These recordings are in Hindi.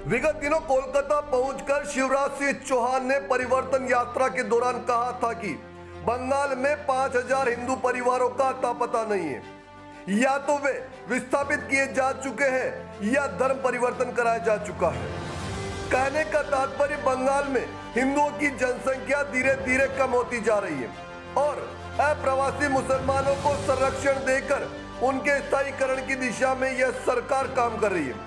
विगत दिनों कोलकाता पहुंचकर शिवराज सिंह चौहान ने परिवर्तन यात्रा के दौरान कहा था कि बंगाल में 5000 हिंदू परिवारों का अता पता नहीं है, या तो वे विस्थापित किए जा चुके हैं या धर्म परिवर्तन कराया जा चुका है। कहने का तात्पर्य बंगाल में हिंदुओं की जनसंख्या धीरे धीरे कम होती जा रही है और अप्रवासी मुसलमानों को संरक्षण देकर उनके स्थायीकरण की दिशा में यह सरकार काम कर रही है।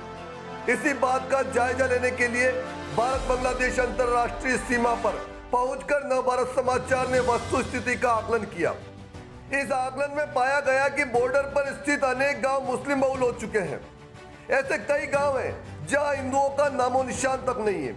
इसी बात का जायजा लेने के लिए भारत बांग्लादेश अंतर्राष्ट्रीय सीमा पर पहुंचकर नवभारत समाचार ने वस्तु स्थिति का आकलन किया। इस आकलन में पाया गया कि बॉर्डर पर स्थित अनेक गांव मुस्लिम बहुल हो चुके हैं। ऐसे कई गांव हैं जहां हिंदुओं का नामो निशान तक नहीं है।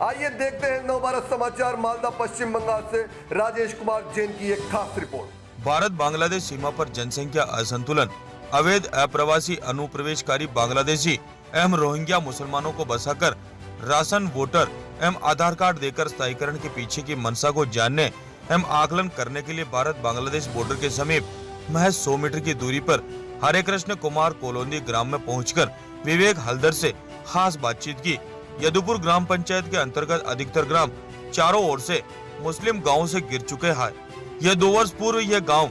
आइए देखते हैं नवभारत समाचार मालदा पश्चिम बंगाल से राजेश कुमार जैन की एक खास रिपोर्ट। भारत बांग्लादेश सीमा पर जनसंख्या असंतुलन, अवैध अप्रवासी अनुप्रवेशकारी बांग्लादेशी एवं रोहिंग्या मुसलमानों को बसाकर राशन, वोटर एवं आधार कार्ड देकर स्थायीकरण के पीछे की मंशा को जानने एवं आकलन करने के लिए भारत बांग्लादेश बॉर्डर के समीप महज 100 मीटर की दूरी पर हरे कृष्ण कुमार कॉलोनी ग्राम में पहुंचकर विवेक हल्दर से खास बातचीत की। यदुपुर ग्राम पंचायत के अंतर्गत अधिकतर ग्राम चारों ओर से मुस्लिम गाँव से गिर चुके हैं। यह 2 वर्ष पूर्व यह गाँव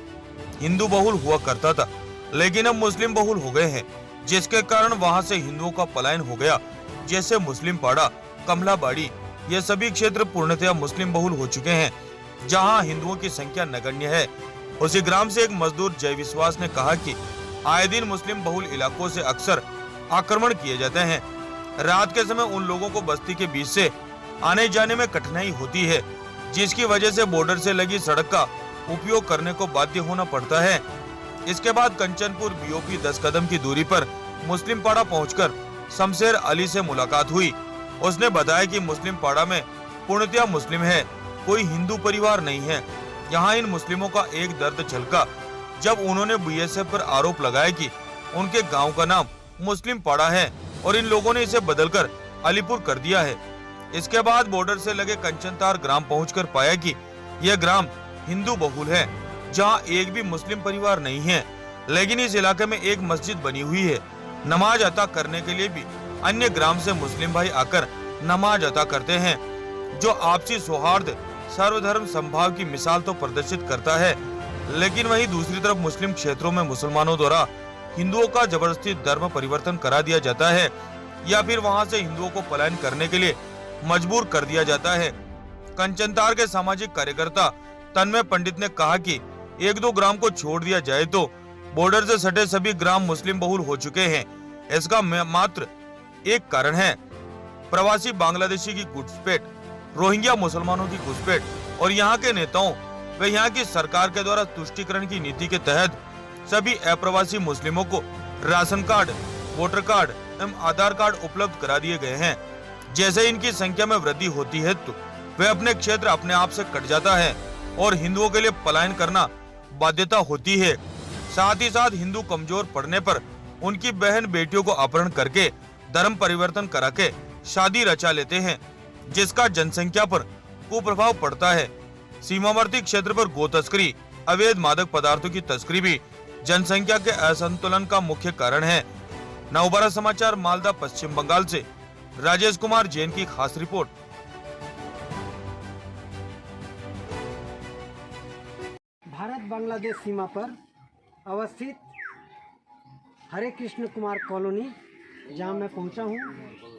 हिंदू बहुल हुआ करता था, लेकिन अब मुस्लिम बहुल हो गए हैं, जिसके कारण वहां से हिंदुओं का पलायन हो गया। जैसे मुस्लिम पाड़ा, कमलाबाड़ी, ये सभी क्षेत्र पूर्णतया मुस्लिम बहुल हो चुके हैं, जहां हिंदुओं की संख्या नगण्य है। उसी ग्राम से एक मजदूर जय विश्वास ने कहा कि आए दिन मुस्लिम बहुल इलाकों से अक्सर आक्रमण किए जाते हैं। रात के समय उन लोगों को बस्ती के बीच से आने जाने में कठिनाई होती है, जिसकी वजह से बॉर्डर से लगी सड़क का उपयोग करने को बाध्य होना पड़ता है। इसके बाद कंचनपुर बीओपी 10 कदम की दूरी पर मुस्लिम पाड़ा पहुंचकर शमशेर अली से मुलाकात हुई। उसने बताया कि मुस्लिम पाड़ा में पूर्णतया मुस्लिम है, कोई हिंदू परिवार नहीं है। यहाँ इन मुस्लिमों का एक दर्द झलका जब उन्होंने बीएसएफ पर आरोप लगाया कि उनके गांव का नाम मुस्लिम पाड़ा है और इन लोगों ने इसे बदलकर अलीपुर कर दिया है। इसके बाद बॉर्डर से लगे कंचनतार ग्राम पहुंचकर पाया कि यह ग्राम हिंदू बहुल है, जहां एक भी मुस्लिम परिवार नहीं है, लेकिन इस इलाके में एक मस्जिद बनी हुई है। नमाज अता करने के लिए भी अन्य ग्राम से मुस्लिम भाई आकर नमाज अता करते हैं, जो आपसी सौहार्द, सर्वधर्म संभाव की मिसाल तो प्रदर्शित करता है। लेकिन वहीं दूसरी तरफ मुस्लिम क्षेत्रों में मुसलमानों द्वारा हिंदुओं का जबरदस्ती धर्म परिवर्तन करा दिया जाता है या फिर वहां से हिंदुओं को पलायन करने के लिए मजबूर कर दिया जाता है। कंचनतार के सामाजिक कार्यकर्ता तन्मय पंडित ने कहा कि 1-2 ग्राम को छोड़ दिया जाए तो बॉर्डर से सटे सभी ग्राम मुस्लिम बहुल हो चुके हैं। इसका मात्र एक कारण है प्रवासी बांग्लादेशी की घुसपैठ, रोहिंग्या मुसलमानों की घुसपैठ और यहाँ के नेताओं व यहाँ की सरकार के द्वारा तुष्टीकरण की नीति के तहत सभी अप्रवासी मुस्लिमों को राशन कार्ड, वोटर कार्ड एवं आधार कार्ड उपलब्ध करा दिए गए हैं। जैसे इनकी संख्या में वृद्धि होती है तो वह अपने क्षेत्र अपने आप से कट जाता है और हिंदुओं के लिए पलायन करना बाध्यता होती है। साथ ही साथ हिंदू कमजोर पड़ने पर उनकी बहन बेटियों को अपहरण करके धर्म परिवर्तन करा के शादी रचा लेते हैं, जिसका जनसंख्या पर कुप्रभाव पड़ता है। सीमावर्ती क्षेत्र पर गो तस्करी, अवैध मादक पदार्थों की तस्करी भी जनसंख्या के असंतुलन का मुख्य कारण है। नवभारत समाचार मालदा पश्चिम बंगाल से राजेश कुमार जैन की खास रिपोर्ट। भारत बांग्लादेश सीमा पर अवस्थित हरे कृष्ण कुमार कॉलोनी जहां मैं पहुंचा हूं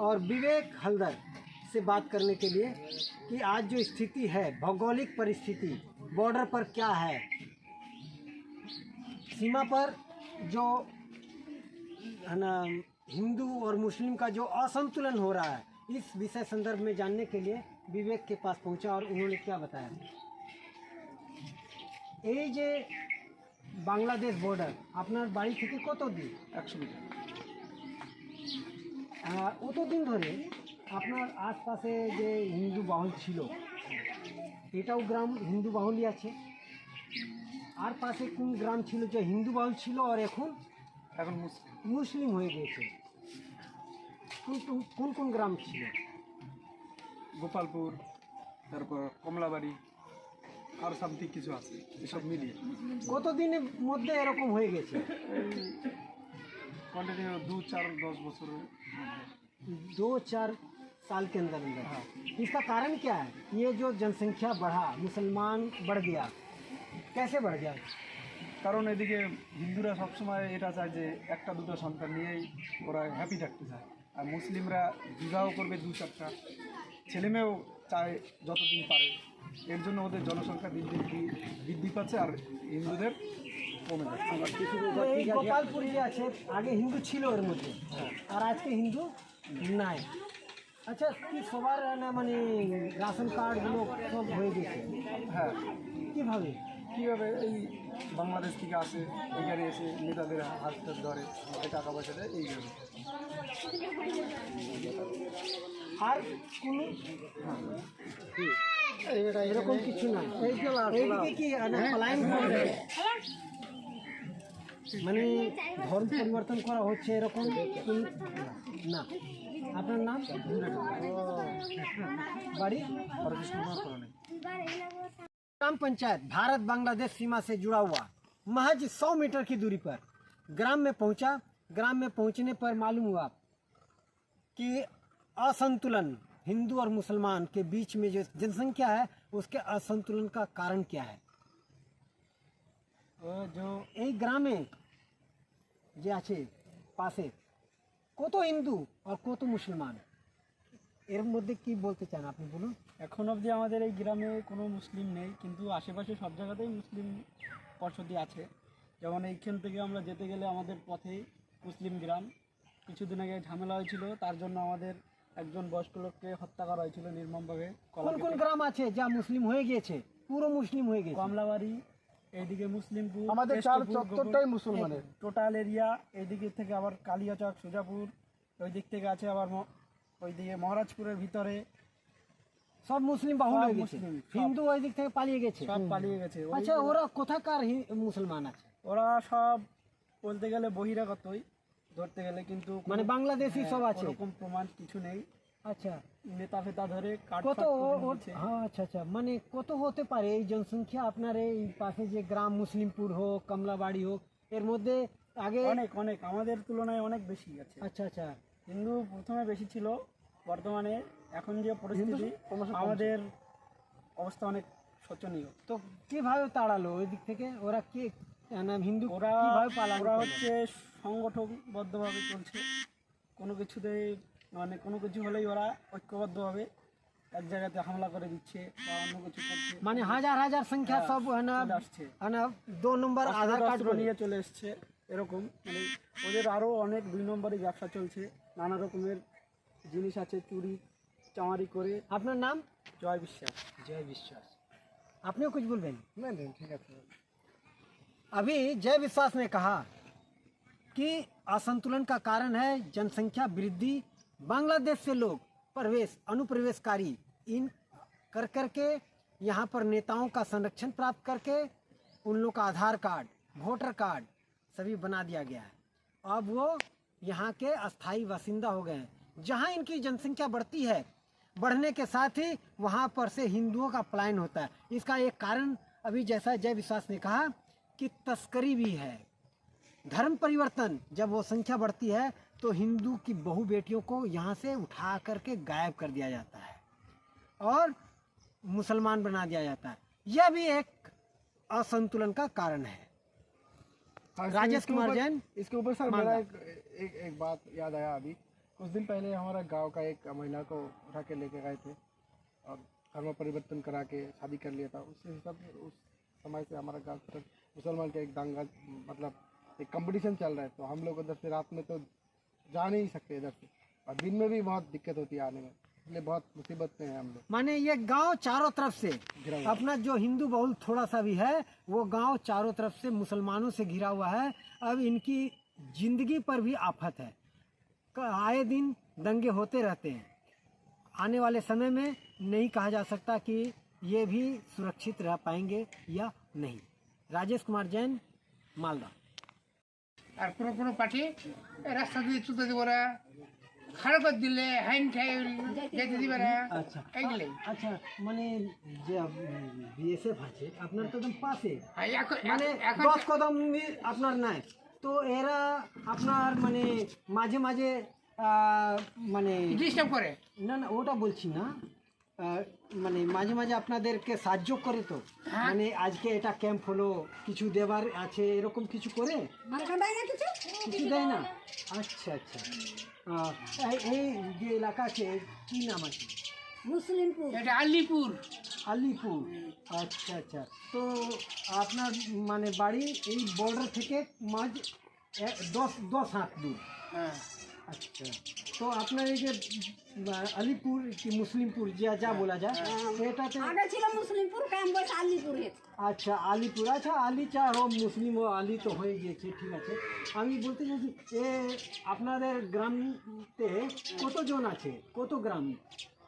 और विवेक हल्दर से बात करने के लिए कि आज जो स्थिति है, भौगोलिक परिस्थिति बॉर्डर पर क्या है, सीमा पर जो है ना हिंदू और मुस्लिम का जो असंतुलन हो रहा है, इस विषय संदर्भ में जानने के लिए विवेक के पास पहुंचा और उन्होंने क्या बताया। এই যে বাংলাদেশ বর্ডার আপনার বাড়ি থেকে কত দিন? 100 মিটার। অতদিন ধরে আপনার আশপাশে যে হিন্দু বাহুল ছিল, এটাও গ্রাম হিন্দু বাহুলই আছে, আর পাশে কোন গ্রাম ছিল যে হিন্দু বাহুল ছিল আর এখন মুসলিম হয়ে গেছে? কোন কোন গ্রাম ছিল? গোপালপুর, তারপর কমলাবাড়ি আর সামথিং কিছু আছে, এসব মিলিয়ে। কতদিনের মধ্যে এরকম হয়ে গেছে? কন্টিনিউ 2, 4, 10 বছরের মধ্যে। 2-4 साल के अंदर अंदर। इसका कारण क्या है? ये जो जनसंख्या बढ़ा, मुसलमान बढ़ गया, कैसे बढ़ गया? কারণ এদিকে হিন্দুরা সবসময় এটা চায় যে একটা দুটো সন্তান নিয়েই ওরা হ্যাপি থাকতে চায়, আর মুসলিমরা বিবাহ করবে 2-4টা, ছেলেমেয়েও চায় যতদিন পারে। এর জন্য ওদের জনসংখ্যা দিন দিন বৃদ্ধি পাচ্ছে আর হিন্দুদের কমে যাচ্ছে। তো এই গোপালপুর যে আছে, আগে হিন্দু ছিল এর মধ্যে, আর আজকে হিন্দু নাই। আচ্ছা, কি সবার না মানে রাশন কার্ডগুলো সব হয়ে গেছে? হ্যাঁ, কীভাবে? কীভাবে? এই বাংলাদেশ থেকে আসে, এখানে এসে নেতাদের হাত টাত ধরে, এই টাকা পয়সা দেয়, এইভাবে। আর কোনো এরকম কিছু নাই? এইদিকে কি পলায়ন করবে, মানে ধর্ম পরিবর্তন করা হচ্ছে এরকম না? আপনার নাম? বাড়ি? ग्राम पंचायत भारत बांग्लादेश सीमा से जुड़ा हुआ महज 100 मीटर की दूरी पर ग्राम में पहुंचा। ग्राम में पहुंचने पर मालूम हुआ कि असंतुलन हिंदू और मुसलमान के बीच में जो जनसंख्या है उसके असंतुलन का कारण क्या है? जो এই গ্রামে যে আছে পাশে কত হিন্দু আর কত মুসলমান, এর মধ্যে কি বলতে চান আপনি বলুন? এখন অবধি আমাদের এই গ্রামে কোনো মুসলিম নেই, কিন্তু আশেপাশে সব জায়গাতেই মুসলিম বসতি আছে। যেমন এইখান থেকে আমরা যেতে গেলে আমাদের পথেই মুসলিম গ্রাম। কিছুদিন আগে ঝামেলা হয়েছিল, তার জন্য আমাদের একজন বয়স্ক লোককে হত্যা করা হয়েছিল নির্মমভাবে। কোন কোন গ্রাম আছে যা মুসলিম হয়ে গিয়েছে, পুরো মুসলিম হয়ে গেছে? কমলাবাড়ি, এইদিকে মুসলিমপুর, আমাদের চার চত্বরটাই মুসলমানের টোটাল এরিয়া। এইদিকে থেকে আবার কালিয়াচক, সুজাপুর, ওই দিক থেকে আছে আবার ওইদিকে মহারাজপুরের ভিতরে সব মুসলিম বাহুল হয়ে গেছে। মুসলিম, সব। হিন্দু ওই দিক থেকে পালিয়ে গেছে। সব পালিয়ে গেছে। আচ্ছা, ওরা কোথাকার মুসলমান আছে? ওরা সব বলতে গেলে বহিরাগতই ধরতে গেলে, কিন্তু মানে বাংলাদেশি সব আছে? ওরকম প্রমাণ কিছু নেই। আচ্ছা, নেতা ফেতা ধরে কত? হ্যাঁ, আচ্ছা আচ্ছা, মানে কত হতে পারে এই জনসংখ্যা আপনার এই পাশে যে গ্রাম মুসলিমপুর হোক, কমলাবাড়ি হোক, এর মধ্যে আগে অনেক অনেক আমাদের তুলনায় অনেক বেশি আছে। আচ্ছা আচ্ছা, হিন্দু প্রথমে বেশি ছিল, বর্তমানে এখন যে পরিস্থিতি আমাদের অবস্থা অনেক শোচনীয়। তো কিভাবে তাড়ালো ওই দিক থেকে? ওরা কি হিন্দু ওরা কিভাবে পালন? ওরা হচ্ছে সংগঠনবদ্ধভাবে চলছে। কোনো কিছুতেই মানে কোনো কিছু হলেই ওরা ঐক্যবদ্ধভাবে এক জায়গাতে হামলা করে দিচ্ছে বা অন্য কিছু করছে। মানে হাজার হাজার সংখ্যা সব আসছে 2 নম্বর আধার কার্ড নিয়ে চলে এসছে এরকম। মানে ওদের আরও অনেক 2 নম্বরই ব্যবসা চলছে, নানা রকমের জিনিস আছে চুরি চামারি করে। আপনার নাম? জয় বিশ্বাস। जय विश्वास। आपने कुछ बोल रहे? नहीं ठीक है। अभी जय विश्वास ने कहा कि असंतुलन का कारण है जनसंख्या वृद्धि। बांग्लादेश से लोग अनुप्रवेशकारी इन कर करके यहाँ पर नेताओं का संरक्षण प्राप्त करके उन लोग का आधार कार्ड, वोटर कार्ड सभी बना दिया गया है। अब वो यहाँ के अस्थायी बासिंदा हो गए हैं। जहाँ इनकी जनसंख्या बढ़ती है, बढ़ने के साथ ही वहाँ पर से हिंदुओं का पलायन होता है। इसका एक कारण अभी जैसा जय विश्वास ने कहा कि तस्करी भी है। धर्म परिवर्तन, जब वो संख्या बढ़ती है तो हिंदू की बहु बेटियों को यहाँ से उठा करके गायब कर दिया जाता है और मुसलमान बना दिया जाता है। यह भी एक असंतुलन का कारण है। राजेश कुमार जैन। इसके ऊपर सर मेरा एक बात याद आया अभी। कुछ दिन पहले हमारा गांव का एक महिला को उठा के लेके गए थे और धर्म परिवर्तन करा के शादी कर लिया था। उससे सब उस समय से हमारा गांव तक मुसलमान का एक दंगा, मतलब एक कंपटीशन चल रहा है। तो हम लोग उधर से रात में तो जा नहीं सकते इधर से, और दिन में भी बहुत दिक्कत होती है आने में, इसलिए बहुत मुसीबत में है हम लोग। माने ये गांव चारों तरफ से अपना जो हिंदू बहुल थोड़ा सा भी है, वो गांव चारों तरफ से मुसलमानों से घिरा हुआ है। अब इनकी जिंदगी पर भी आफत है। आए दिन दंगे होते रहते हैं। आने वाले समय में नहीं कहा जा सकता कि ये भी सुरक्षित रह पाएंगे या नहीं। राजेश कुमार जैन, मालदा। আর কোনো কোনো পার্টি রাস্তা দিয়ে চুতে দিব না, খারাপ দিলে হাইন খাই যেতে দিবে না। আচ্ছা এইগুলোই। আচ্ছা, মানে যে বিএসএফ আছে আপনার তো একদম পাশে, আর এখন মানে এখন 10 কদম আপনার নাই, তো এরা আপনার মানে মাঝে মাঝে মানে ডিস্টার্ব করে। না না ওটা বলছি না, মানে মাঝে মাঝে আপনাদেরকে সাহায্য করে তো, মানে আজকে এটা ক্যাম্প হলো কিছু দেবার আছে এরকম কিছু করে? কিছু দেয় না? আচ্ছা আচ্ছা। এই যে এলাকা আছে কি নাম আছে? মুসলিমপুর। এটা আলিপুর। আলিপুর। আচ্ছা আচ্ছা। তো আপনার মানে বাড়ি এই বর্ডার থেকে মাঝ 10 হাত দূর। হ্যাঁ। अच्छा, तो আপনার এই যে আলিপুর কি মুসলিমপুর যা বলা যায় এটাতে আগে ছিল মুসলিমপুর, ক্যাম্প বসে আলিপুর হয়েছে। আচ্ছা আলিপুর, আচ্ছা আলি চাও মুসলিম ও আলি তো হয়ে গিয়েছে, ঠিক আছে। আমি বলতে চাইছি আপনাদের গ্রামতে কতজন আছে, কত গ্রাম?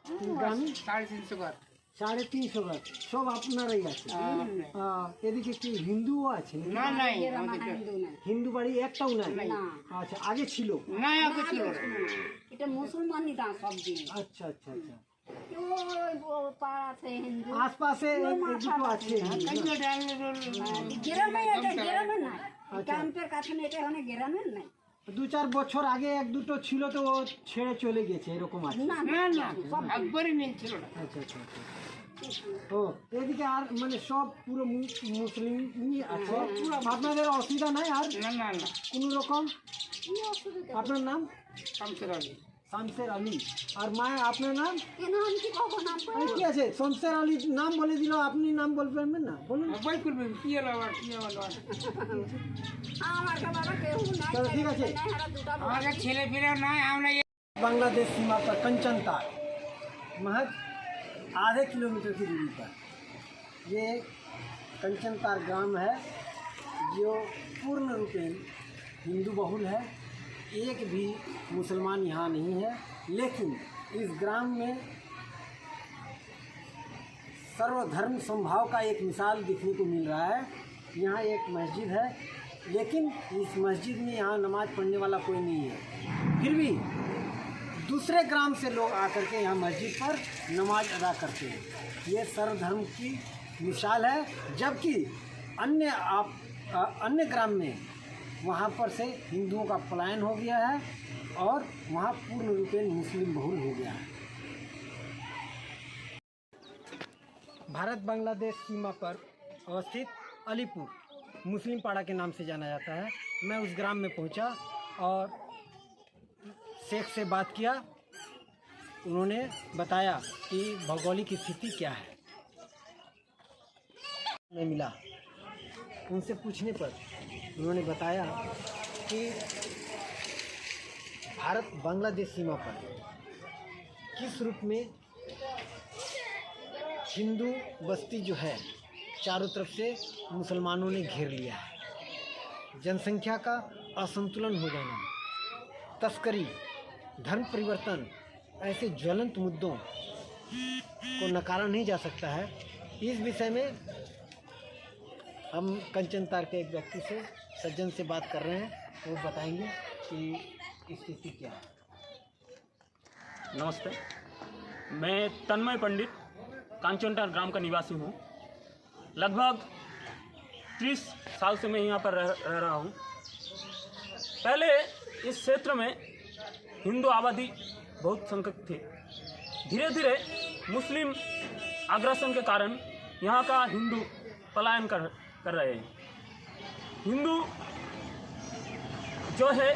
350 ঘর। 350 ঘর সব আপনারাই আছে? এদিকে কি হিন্দুও আছে? না নাই, হিন্দু না, হিন্দু বাড়ি একটাও নাই? না। আচ্ছা আগে ছিল? না আগে ছিল না। এটা মুসলমানই দাম সব দিন। আচ্ছা আচ্ছা আচ্ছা। ওই পাড়া আছে হিন্দু, আশপাশে দুটো আছে গ্রামে, এটা গ্রামে নাই, ক্যাম্পের কাছে না, এটা ওখানে গ্রামের নাই। 2-4 বছর আগে এক দুটো ছিল তো ও ছেড়ে চলে গেছে এরকম আছে? না না না একবারই নেই, ছিল না। আচ্ছা আচ্ছা আচ্ছা। ও এদিকে আর মানে সব পুরো মুসলিমই আছে, আপনাদের অসুবিধা নাই আর না না না, কোনো রকম? আপনার নাম? শামসুর আলী। শামসের আলী। আর মায়ের আপনার নাম? কেন আমি কি কখনো নাম আর কি আছে, শামসের আলী নাম বলে দিল, আপনি নাম বলবেন না, বলুন। বই করবেন কি হলো আবার, কি হলো? আমার বাবা কেউ নাই, চলো ঠিক আছে। আমাদের ছেলে ফিরে নাই, আমরা बांग्लादेश सीमा पर कंचन तार महज आधे किलोमीटर की दूरी पर ये कंचन तार ग्राम है जो पूर्ण रूपेण हिंदू बहुल है। एक भी मुसलमान यहाँ नहीं है, लेकिन इस ग्राम में सर्वधर्म समभाव का एक मिसाल देखने को मिल रहा है। यहाँ एक मस्जिद है, लेकिन इस मस्जिद में यहाँ नमाज पढ़ने वाला कोई नहीं है, फिर भी दूसरे ग्राम से लोग आकर के यहाँ मस्जिद पर नमाज अदा करते हैं। ये सर्वधर्म की मिसाल है, जबकि अन्य ग्राम में वहाँ पर से हिंदुओं का पलायन हो गया है और वहाँ पूर्ण रूपेण मुस्लिम बहुल हो गया है। भारत बांग्लादेश सीमा पर अवस्थित अलीपुर मुस्लिम पाड़ा के नाम से जाना जाता है। मैं उस ग्राम में पहुँचा और शेख से बात किया, उन्होंने बताया कि भौगोलिक स्थिति क्या है। मैं मिला उनसे, पूछने पर उन्होंने बताया कि भारत बांग्लादेश सीमा पर किस रूप में हिंदू बस्ती जो है चारों तरफ से मुसलमानों ने घेर लिया है। जनसंख्या का असंतुलन हो जाना, तस्करी, धर्म परिवर्तन, ऐसे ज्वलंत मुद्दों को नकारा नहीं जा सकता है। इस विषय में हम कंचन तार के एक व्यक्ति से, सज्जन से बात कर रहे हैं, वो बताएंगे कि स्थिति क्या है। नमस्ते, मैं तन्मय पंडित कांचनटार ग्राम का निवासी हूँ। लगभग 30 साल से मैं यहाँ पर रह रहा हूँ। पहले इस क्षेत्र में हिंदू आबादी बहुत संख्यक थी। धीरे धीरे मुस्लिम आग्रासन के कारण यहाँ का हिंदू पलायन कर रहे हैं। हिंदू जो है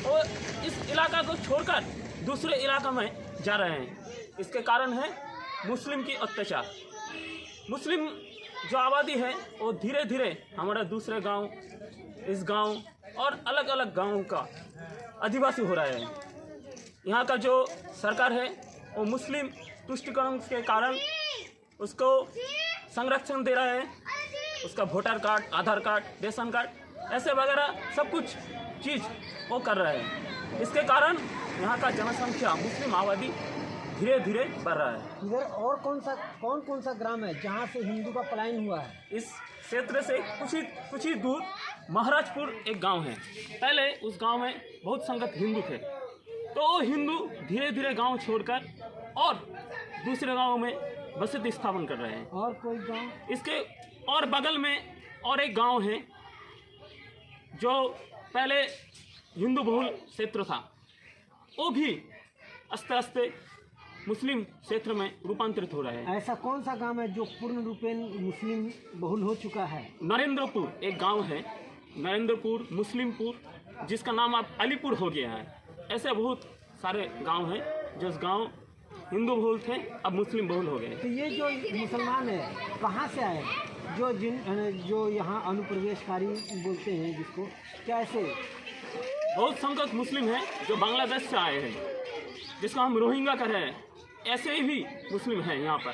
वो इस इलाका को छोड़कर दूसरे इलाका में जा रहे हैं। इसके कारण है मुस्लिम की अत्याचार। मुस्लिम जो आबादी है वो धीरे धीरे हमारे दूसरे गांव, इस गांव और अलग अलग गांवों का अधिवासी हो रहा है। यहाँ का जो सरकार है वो मुस्लिम तुष्टिकरण के कारण उसको संरक्षण दे रहा है। उसका वोटर कार्ड, आधार कार्ड, रेशन कार्ड ऐसे वगैरह सब कुछ चीज़ वो कर रहा है। इसके कारण यहाँ का जनसंख्या मुस्लिम आबादी धीरे धीरे बढ़ रहा है। इधर और कौन सा ग्राम है जहाँ से हिंदू का पलायन हुआ है? इस क्षेत्र से कुछ ही दूर महाराजपुर एक गांव है। पहले उस गांव में बहुत संख्यक हिंदू थे, तो वो हिंदू धीरे धीरे गांव छोड़कर और दूसरे गांव में बस्ती स्थापन कर रहे हैं। और कोई गांव? इसके और बगल में और एक गांव है जो पहले हिंदू बहुल क्षेत्र था, वो भी आस्ते आस्ते मुस्लिम क्षेत्र में रूपांतरित हो रहे हैं। ऐसा कौन सा गांव है जो पूर्ण रूपेण मुस्लिम बहुल हो चुका है? नरेंद्रपुर एक गांव है, नरेंद्रपुर, मुस्लिमपुर, जिसका नाम अब अलीपुर हो गया है। ऐसे बहुत सारे गांव हैं जो गांव हिंदू बहुल थे, अब मुस्लिम बहुल हो गए। तो ये जो मुसलमान है कहाँ से आए, जो यहाँ अनुप्रवेशकारी बोलते हैं जिसको, कैसे? बहुत संख्यक मुस्लिम हैं जो बांग्लादेश से आए हैं, जिसको हम रोहिंग्या कह रहे हैं। ऐसे ही भी मुस्लिम हैं यहाँ पर,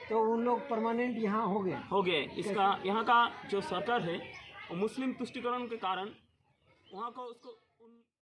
तो उन लोग परमानेंट यहाँ हो गए। इसका यहाँ का जो सरकार है वो मुस्लिम तुष्टिकरण के कारण वहाँ को उसको